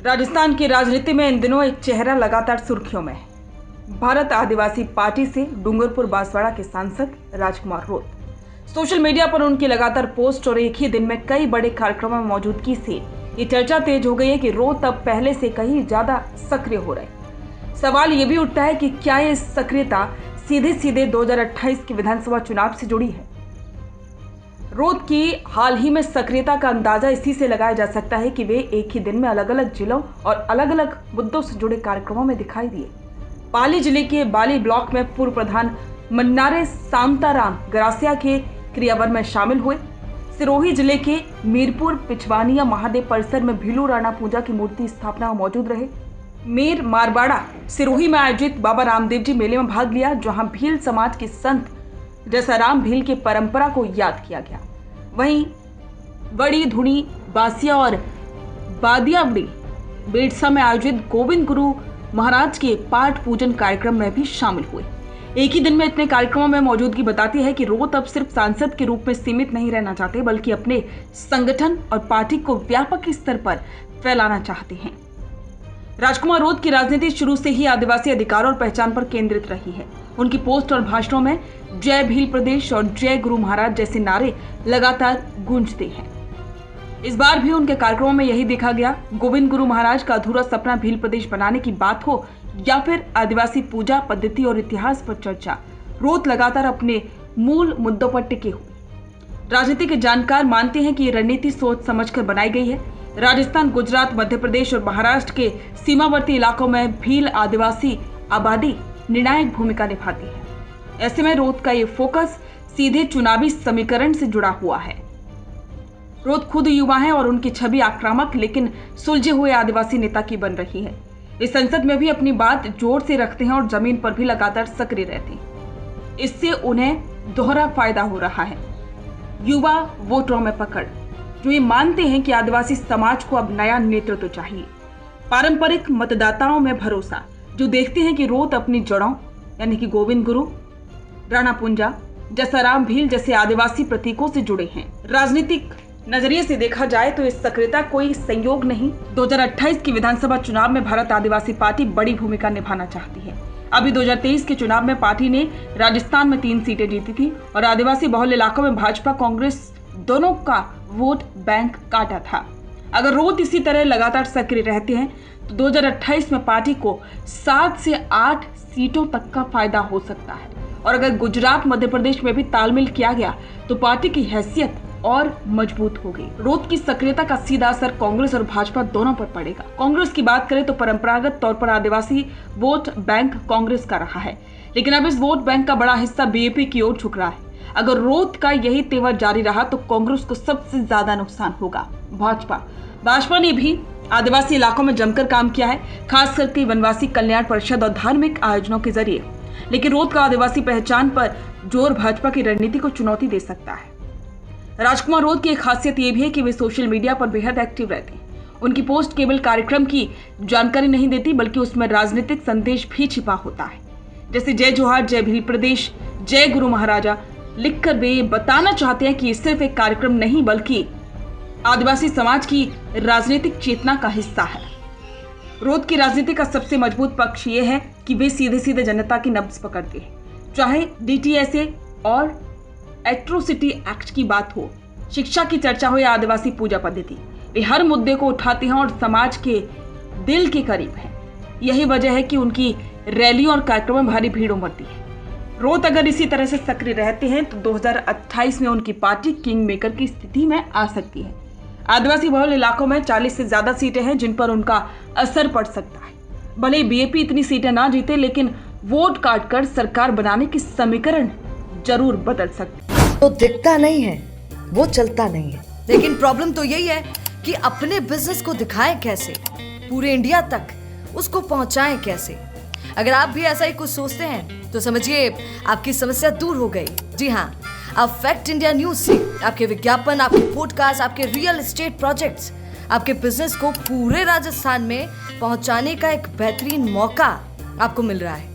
राजस्थान की राजनीति में इन दिनों एक चेहरा लगातार सुर्खियों में है। भारत आदिवासी पार्टी से डूंगरपुर बांसवाड़ा के सांसद राजकुमार रोत। सोशल मीडिया पर उनकी लगातार पोस्ट और एक ही दिन में कई बड़े कार्यक्रमों में मौजूदगी से ये चर्चा तेज हो गई है कि रोत अब पहले से कहीं ज्यादा सक्रिय हो रहे। सवाल ये भी उठता है कि क्या ये सक्रियता सीधे सीधे 2028 के विधानसभा चुनाव से जुड़ी है। रोत की हाल ही में सक्रियता का अंदाजा इसी से लगाया जा सकता है कि वे एक ही दिन में अलग अलग जिलों और अलग अलग मुद्दों से जुड़े कार्यक्रमों में दिखाई दिए। पाली जिले के बाली ब्लॉक में पूर्व प्रधान मन्नारे सामताराम गरासिया के क्रियावर में शामिल हुए। सिरोही जिले के मीरपुर पिछवानिया महादेव परिसर में भीलू राणा पूजा की मूर्ति स्थापना में मौजूद रहे। मीर मारवाड़ा सिरोही में आयोजित बाबा रामदेव जी मेले में भाग लिया, जहां भील समाज के संत जैसाराम भील की परंपरा को याद किया गया। वहीं बड़ी धुनी बासिया और बादियावड़ी बेड़सा में आयोजित गोविंद गुरु महाराज के पाठ पूजन कार्यक्रम में भी शामिल हुए। एक ही दिन में इतने कार्यक्रमों में मौजूदगी बताती है कि रोत अब सिर्फ सांसद के रूप में सीमित नहीं रहना चाहते, बल्कि अपने संगठन और पार्टी को व्यापक स्तर पर फैलाना चाहते हैं। राजकुमार रोत की राजनीति शुरू से ही आदिवासी अधिकार और पहचान पर केंद्रित रही है। उनकी पोस्ट और भाषणों में जय भील प्रदेश और जय गुरु महाराज जैसे नारे लगातार गूंजते हैं। इस बार भी उनके कार्यक्रमों में यही देखा गया। गोविंद गुरु महाराज का अधूरा सपना भील प्रदेश बनाने की बात हो या फिर आदिवासी पूजा पद्धति और इतिहास पर चर्चा, रोत लगातार अपने मूल मुद्दों पर टिके हुए। राजनीति के जानकार मानते हैं कि ये रणनीति सोच समझकर बनाई गई है। राजस्थान, गुजरात, मध्य प्रदेश और महाराष्ट्र के सीमावर्ती इलाकों में भील आदिवासी आबादी निर्णायक भूमिका निभाती है। ऐसे में रोत का ये फोकस सीधे चुनावी समीकरण से जुड़ा हुआ है। रोत खुद युवा है और उनकी छवि आक्रामक लेकिन सुलझे हुए आदिवासी नेता की बन रही है। इस संसद में भी अपनी बात जोर से रखते हैं और जमीन पर भी लगातार सक्रिय रहते हैं। इससे उन्हें दोहरा फायदा हो रहा है। युवा वोटरों में पकड़, जो ये मानते हैं कि आदिवासी समाज को अब नया नेतृत्व चाहिए। पारंपरिक मतदाताओं में भरोसा, जो देखते हैं कि रोत अपनी जड़ों यानी कि गोविंद गुरु, राणा पुंजा, जैसाराम भील जैसे आदिवासी प्रतीकों से जुड़े हैं। राजनीतिक नजरिए से देखा जाए तो इस सक्रियता कोई संयोग नहीं। 2028 के विधानसभा चुनाव में भारत आदिवासी पार्टी बड़ी भूमिका निभाना चाहती है। अभी 2023 के चुनाव में पार्टी ने राजस्थान में 3 सीटें जीती थी और आदिवासी बहुल इलाकों में भाजपा कांग्रेस दोनों का वोट बैंक काटा था। अगर रोत इसी तरह लगातार सक्रिय रहते हैं तो 2028 में पार्टी को 7 से 8 सीटों तक का फायदा हो सकता है। और अगर गुजरात, मध्य प्रदेश में भी तालमेल किया गया तो पार्टी की हैसियत और मजबूत होगी। रोत की सक्रियता का सीधा असर कांग्रेस और भाजपा दोनों पर पड़ेगा। कांग्रेस की बात करें तो परंपरागत तौर पर आदिवासी वोट बैंक कांग्रेस का रहा है, लेकिन अब इस वोट बैंक का बड़ा हिस्सा बीजेपी की ओर झुक रहा है। अगर रोत का यही तेवर जारी रहा तो कांग्रेस को सबसे ज्यादा नुकसान होगा। भाजपा ने भी आदिवासी इलाकों में जमकर काम किया है, खास करके वनवासी कल्याण परिषद और धार्मिक आयोजनों के जरिए। लेकिन रोत का आदिवासी पहचान पर जोर भाजपा की रणनीति को चुनौती दे सकता है। राजकुमार रोत की एक खासियत ये भी है कि वे सोशल मीडिया पर बेहद एक्टिव रहते हैं। उनकी पोस्ट केवल कार्यक्रम की जानकारी नहीं देती, बल्कि उसमें राजनीतिक संदेश भी छिपा होता है। जैसे जय जोहार, जय भील प्रदेश, जय गुरु महाराजा लिखकर वे बताना चाहते हैं कि ये सिर्फ एक कार्यक्रम नहीं बल्कि आदिवासी समाज की राजनीतिक चेतना का हिस्सा है। रोत की राजनीति का सबसे मजबूत पक्ष ये है कि वे सीधे सीधे जनता की नब्ज पकड़ते हैं। चाहे DTSA और एट्रोसिटी एक्ट की बात हो, शिक्षा की चर्चा हो या आदिवासी पूजा पद्धति, वे हर मुद्दे को उठाते हैं और समाज के दिल के करीब हैं। यही वजह है कि उनकी रैली और कार्यक्रम में भारी भीड़ उमड़ती है। रोत अगर इसी तरह से सक्रिय रहते हैं तो 2028 में उनकी पार्टी किंग मेकर की स्थिति में आ सकती है। आदिवासी बहुल इलाकों में 40 से ज्यादा सीटें हैं जिन पर उनका असर पड़ सकता है। भले बीजेपी इतनी सीटें ना जीते, लेकिन वोट काटकर सरकार बनाने की समीकरण जरूर बदल सकती है। तो दिखता नहीं है, वो चलता नहीं है, लेकिन प्रॉब्लम तो यही है कि अपने बिजनेस को दिखाएं कैसे, पूरे इंडिया तक उसको पहुंचाएं कैसे। अगर आप भी ऐसा ही कुछ सोचते हैं तो समझिए आपकी समस्या दूर हो गई। जी हाँ, अब फैक्ट इंडिया न्यूज से आपके विज्ञापन, आपके पॉडकास्ट, आपके रियल एस्टेट प्रोजेक्ट्स, आपके बिजनेस को पूरे राजस्थान में पहुंचाने का एक बेहतरीन मौका आपको मिल रहा है,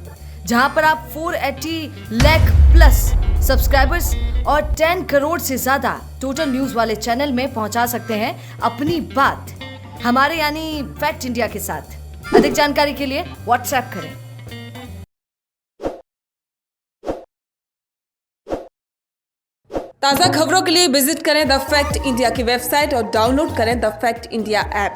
जहां पर आप 480 लाख प्लस सब्सक्राइबर्स और 10 करोड़ से ज्यादा टोटल न्यूज वाले चैनल में पहुंचा सकते हैं अपनी बात। हमारे यानी फैक्ट इंडिया के साथ। अधिक जानकारी के लिए व्हाट्सएप करें। ताज़ा खबरों के लिए विजिट करें द फैक्ट इंडिया की वेबसाइट और डाउनलोड करें द फैक्ट इंडिया ऐप।